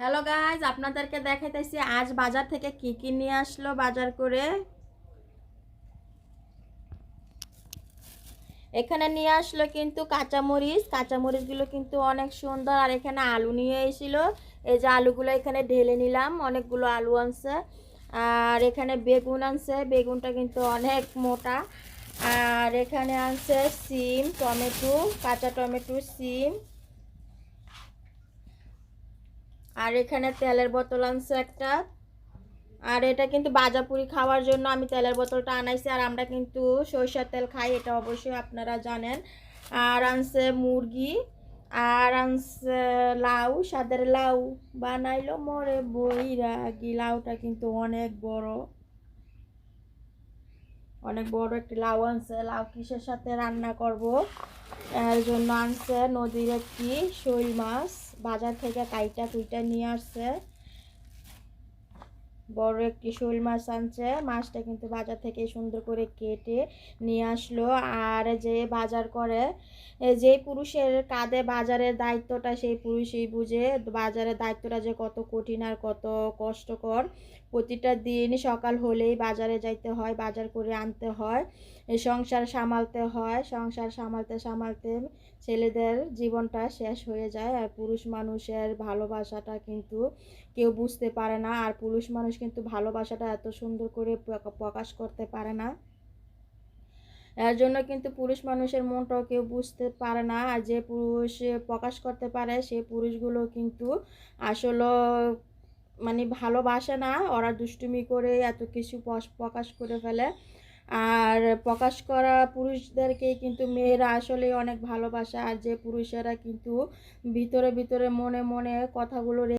Hello guys, আপনাদেরকে দেখাইতেছি আজ বাজার থেকে কি কি নিয়ে আসলো বাজার করে। এখানে নিয়ে আসলো কিন্তু কাঁচামরিচগুলো কিন্তু অনেক সুন্দর। আর এখানে আলু নিয়ে এসেছিল, এই যে আলুগুলো এখানে ঢেলে নিলাম, অনেকগুলো আলু আনছে। আর এখানে বেগুন আনছে, বেগুনটা কিন্তু অনেক মোটা। আর এখানে আনছে সিম, টমেটো, কাঁচা টমেটো, সিম। আর এখানে তেলের বোতল আনছে একটা। আর এটা কিন্তু ভাজাপুরি খাওয়ার জন্য আমি তেলের বোতলটা আনাইছি। আর আমরা কিন্তু সরিষার তেল খাই, এটা অবশ্যই আপনারা জানেন। আর আনছে মুরগি। আর আনছে লাউ, সাদের লাউ। বানাইলো মরে বইরাগি। লাউটা কিন্তু অনেক বড়, অনেক বড় একটি লাউ আনছে। লাউ কিসের সাথে রান্না করব এর জন্য আনছে নদীর একটি শৈল মাছ, বাজার থেকে কাইটা কুইটা নিয়ে আসছে। বড় একটি শোল মাছ আনছে, মাছটা কিন্তু বাজার থেকে সুন্দর করে কেটে নিয়ে আসলো। আর যে বাজার করে, যে পুরুষের কাঁধে বাজারের দায়িত্বটা সেই পুরুষই বুঝে বাজারের দায়িত্বটা যে কত কঠিন আর কত কষ্টকর। প্রতিটা দিন সকাল হলেই বাজারে যাইতে হয়, বাজার করে আনতে হয়, সংসার সামালতে হয়। সংসার সামালতে সামালতে ছেলেদের জীবনটা শেষ হয়ে যায়। আর পুরুষ মানুষের ভালোবাসাটা কিন্তু কেউ বুঝতে পারে না। আর পুরুষ মানুষ কিন্তু ভালোবাসাটা এত সুন্দর করে প্রকাশ করতে পারে না। এর জন্য কিন্তু পুরুষ মানুষের মনটাও কেউ বুঝতে পারে না। আর যে পুরুষ প্রকাশ করতে পারে সেই পুরুষগুলো কিন্তু আসলে মানে ভালোবাসে না, ওরা দুষ্টুমি করে এত কিছু প্রকাশ করে ফেলে। আর প্রকাশ করা পুরুষদেরকেই কিন্তু মেয়েরা আসলে অনেক ভালোবাসে। আর যে পুরুষেরা কিন্তু ভিতরে ভিতরে মনে মনে কথাগুলো